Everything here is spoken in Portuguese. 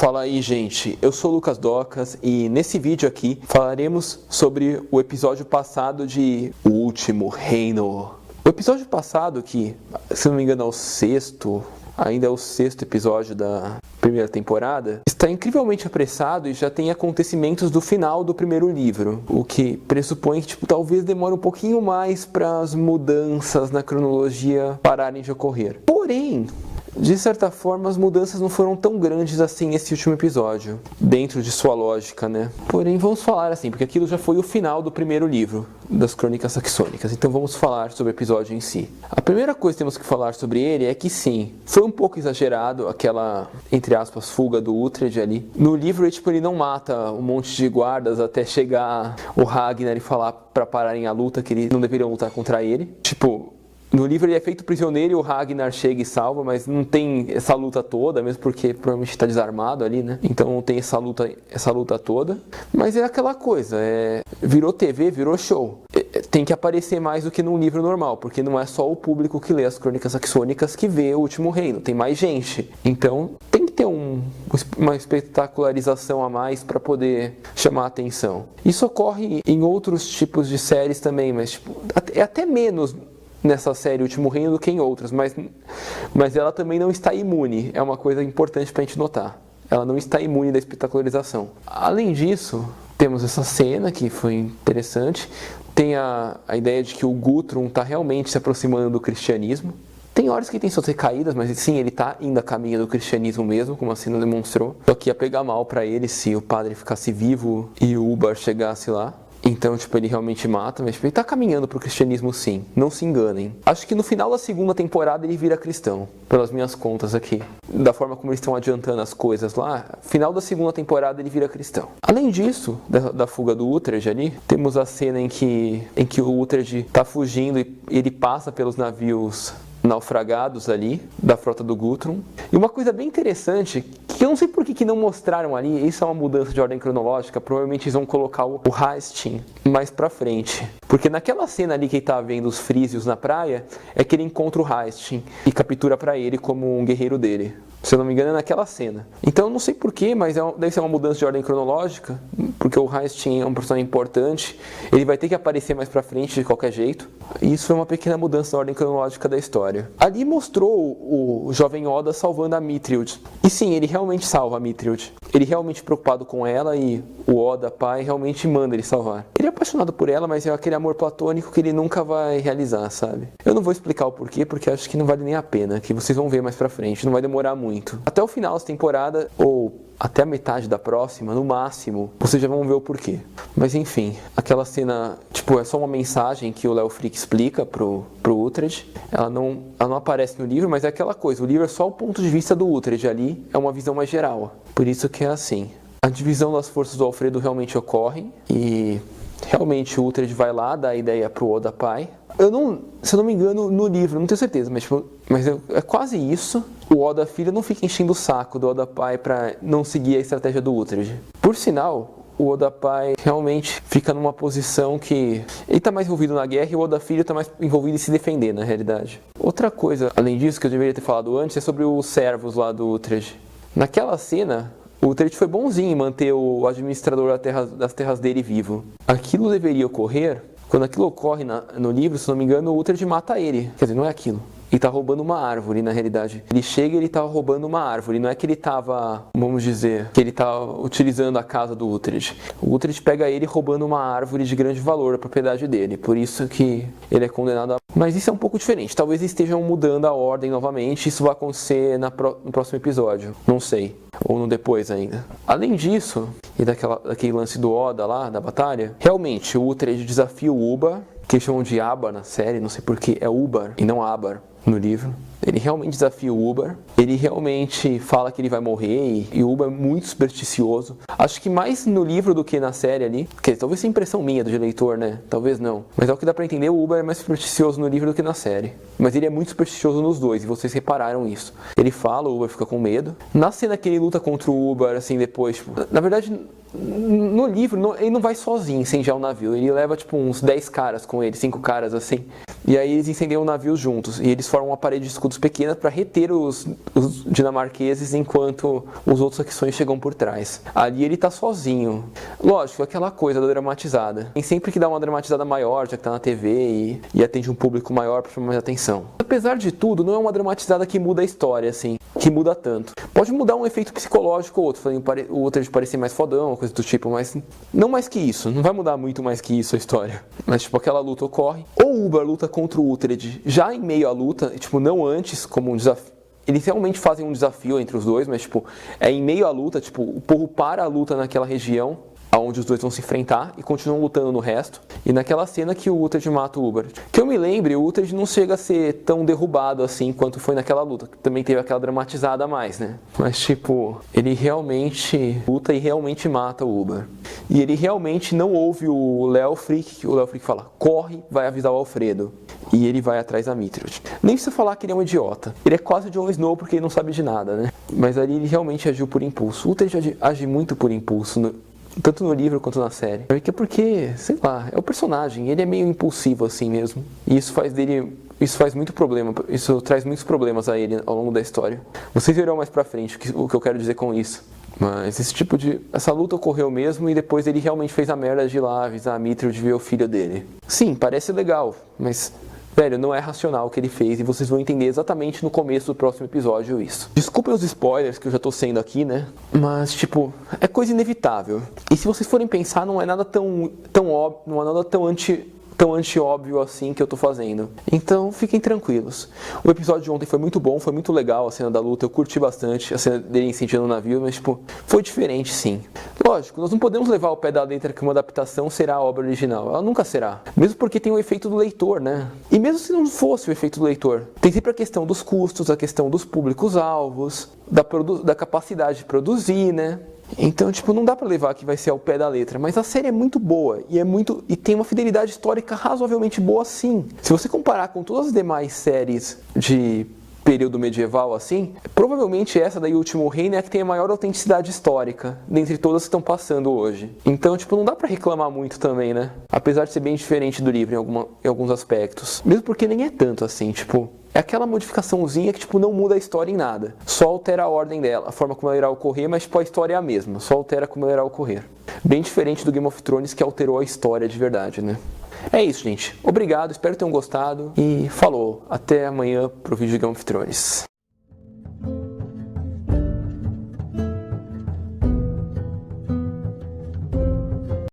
Fala aí, gente, eu sou o Lucas Docas e nesse vídeo aqui falaremos sobre o episódio passado de O Último Reino. O episódio passado, que se não me engano é o sexto, ainda é o sexto episódio da primeira temporada, está incrivelmente apressado e já tem acontecimentos do final do primeiro livro, o que pressupõe que talvez demore um pouquinho mais para as mudanças na cronologia pararem de ocorrer. Porém, de certa forma, as mudanças não foram tão grandes assim nesse último episódio, dentro de sua lógica, né? Porém, vamos falar assim, porque aquilo já foi o final do primeiro livro das Crônicas Saxônicas, então vamos falar sobre o episódio em si. A primeira coisa que temos que falar sobre ele é que sim, foi um pouco exagerado aquela, entre aspas, fuga do Uhtred ali. No livro, ele não mata um monte de guardas até chegar o Ragnar e falar pra pararem a luta, que eles não deveriam lutar contra ele. No livro ele é feito prisioneiro e o Ragnar chega e salva, mas não tem essa luta toda, mesmo porque provavelmente está desarmado ali, né? Então não tem essa luta toda. Mas é aquela coisa, virou TV, virou show. Tem que aparecer mais do que num livro normal, porque não é só o público que lê as Crônicas Saxônicas que vê O Último Reino, tem mais gente. Então tem que ter uma espetacularização a mais para poder chamar a atenção. Isso ocorre em outros tipos de séries também, mas é até menos nessa série Último Reino do que em outras, mas ela também não está imune, é uma coisa importante para a gente notar. Ela não está imune da espetacularização. Além disso, temos essa cena que foi interessante, tem a ideia de que o Guthrum está realmente se aproximando do cristianismo. Tem horas que tem suas recaídas, mas sim, ele está indo a caminho do cristianismo mesmo, como a cena demonstrou. Só que ia pegar mal para ele se o padre ficasse vivo e o Ubar chegasse lá. Então, ele realmente mata, mas ele tá caminhando pro cristianismo sim, não se enganem. Acho que no final da segunda temporada ele vira cristão, pelas minhas contas aqui. Da forma como eles estão adiantando as coisas lá, final da segunda temporada ele vira cristão. Além disso, da fuga do Uhtred ali, temos a cena em que o Uhtred tá fugindo e ele passa pelos navios naufragados ali, da frota do Guthrum. E uma coisa bem interessante, que eu não sei por que não mostraram ali, isso é uma mudança de ordem cronológica, provavelmente eles vão colocar o Hastin mais pra frente. Porque naquela cena ali que ele tá vendo os Frisios na praia, é que ele encontra o Hastin e captura pra ele como um guerreiro dele. Se eu não me engano é naquela cena. Então eu não sei porquê, mas deve ser uma mudança de ordem cronológica, porque o Hastin é um personagem importante, ele vai ter que aparecer mais pra frente de qualquer jeito. E isso foi uma pequena mudança na ordem cronológica da história. Ali mostrou o jovem Oda salvando a Mithrild. E sim, ele realmente salva a Mithrild. Ele realmente preocupado com ela e o Oda, pai, realmente manda ele salvar. Ele é apaixonado por ela, mas é aquele amor platônico que ele nunca vai realizar, sabe? Eu não vou explicar o porquê, porque acho que não vale nem a pena, que vocês vão ver mais pra frente, não vai demorar muito. Até o final dessa temporada, ou até a metade da próxima, no máximo, vocês já vão ver o porquê. Mas enfim, aquela cena, é só uma mensagem que o Léo Frick explica pro Uhtred. Ela não aparece no livro, mas é aquela coisa, o livro é só o ponto de vista do Uhtred, ali é uma visão mais geral. Por isso que é assim. A divisão das forças do Alfredo realmente ocorre, e realmente o Uhtred vai lá, dá a ideia pro Oda pai. Se eu não me engano, no livro, não tenho certeza, mas é quase isso. O Oda filho não fica enchendo o saco do Oda pai pra não seguir a estratégia do Uhtred. Por sinal, o Oda pai realmente fica numa posição que ele tá mais envolvido na guerra e o Oda filho tá mais envolvido em se defender, na realidade. Outra coisa, além disso, que eu deveria ter falado antes, é sobre os servos lá do Uhtred. Naquela cena, o Uhtred foi bonzinho em manter o administrador das terras dele vivo. Aquilo deveria ocorrer. Quando aquilo ocorre no livro, se não me engano, o Uhtred mata ele. Quer dizer, não é aquilo. Ele tá roubando uma árvore, na realidade. Ele chega e ele tá roubando uma árvore. Não é que ele tava, vamos dizer, que ele tá utilizando a casa do Uhtred. O Uhtred pega ele roubando uma árvore de grande valor, a propriedade dele. Por isso que ele é condenado a... Mas isso é um pouco diferente. Talvez eles estejam mudando a ordem novamente. Isso vai acontecer no próximo episódio. Não sei. Ou no depois ainda. Além disso, e daquele lance do Oda lá, da batalha, realmente o Uhtred desafia o Ubar, que eles chamam de Abar na série, não sei porquê, é Ubar e não Abar no livro. Ele realmente desafia o Ubar, ele realmente fala que ele vai morrer e o Ubar é muito supersticioso. Acho que mais no livro do que na série ali, porque talvez seja impressão minha do leitor, né? Talvez não. Mas é o que dá pra entender, o Ubar é mais supersticioso no livro do que na série. Mas ele é muito supersticioso nos dois, e vocês repararam isso. Ele fala, o Ubar fica com medo. Na cena que ele luta contra o Ubar, assim, depois, na verdade... No livro, ele não vai sozinho incendiar o navio. Ele leva, uns 10 caras com ele, 5 caras, assim. E aí eles incendiam navios juntos. E eles formam uma parede de escudos pequena para reter os dinamarqueses enquanto os outros saxões chegam por trás. Ali ele tá sozinho. Lógico, aquela coisa da dramatizada. Tem sempre que dar uma dramatizada maior, já que tá na TV e atende um público maior para chamar mais atenção. Apesar de tudo, não é uma dramatizada que muda a história, assim, que muda tanto. Pode mudar um efeito psicológico ou outro, fazendo o Uther de parecer mais fodão, coisa do tipo, mas não mais que isso. Não vai mudar muito mais que isso a história. Mas, tipo, aquela luta ocorre. O Uber luta contra o Uhtred já em meio à luta, tipo, não antes, como um desafio. Eles realmente fazem um desafio entre os dois, mas, tipo, é em meio à luta, tipo, o povo para a luta naquela região, onde os dois vão se enfrentar e continuam lutando no resto. E naquela cena que o Uhtred mata o Uber. Que eu me lembre, o Uhtred não chega a ser tão derrubado assim quanto foi naquela luta. Também teve aquela dramatizada a mais, né? Mas tipo, ele realmente luta e realmente mata o Uber. E ele realmente não ouve o Leofric. O Leofric fala, corre, vai avisar o Alfredo. E ele vai atrás da Mithridates. Nem precisa falar que ele é um idiota. Ele é quase o Jon Snow porque ele não sabe de nada, né? Mas ali ele realmente agiu por impulso. O Uhtred age muito por impulso, tanto no livro quanto na série. Porque, sei lá, é o personagem, ele é meio impulsivo assim mesmo. E isso faz muito problema, isso traz muitos problemas a ele ao longo da história. Vocês verão mais pra frente o que eu quero dizer com isso. Mas essa luta ocorreu mesmo e depois ele realmente fez a merda de ir lá avisar a Mithridates de ver o filho dele. Sim, parece legal, mas... velho, não é racional o que ele fez e vocês vão entender exatamente no começo do próximo episódio isso. Desculpem os spoilers que eu já tô sendo aqui, né? Mas, tipo, é coisa inevitável. E se vocês forem pensar, não é nada tão óbvio, não é nada tão anti-óbvio assim que eu tô fazendo. Então, fiquem tranquilos. O episódio de ontem foi muito bom, foi muito legal a cena da luta, eu curti bastante a cena dele incendiando o navio, mas, tipo, foi diferente sim. Lógico, nós não podemos levar ao pé da letra que uma adaptação será a obra original. Ela nunca será. Mesmo porque tem o efeito do leitor, né? E mesmo se não fosse o efeito do leitor, tem sempre a questão dos custos, a questão dos públicos-alvos, da capacidade de produzir, né? Então, tipo, não dá pra levar que vai ser ao pé da letra, mas a série é muito boa e tem uma fidelidade histórica razoavelmente boa sim. Se você comparar com todas as demais séries de período medieval assim, provavelmente essa daí, O Último Reino, é a que tem a maior autenticidade histórica dentre todas que estão passando hoje. Então, tipo, não dá pra reclamar muito também, né? Apesar de ser bem diferente do livro em alguns aspectos. Mesmo porque nem é tanto assim, tipo... é aquela modificaçãozinha que, tipo, não muda a história em nada. Só altera a ordem dela, a forma como ela irá ocorrer, mas, tipo, a história é a mesma. Só altera como ela irá ocorrer. Bem diferente do Game of Thrones, que alterou a história de verdade, né? É isso, gente. Obrigado, espero que tenham gostado. E falou. Até amanhã pro vídeo de Game of Thrones.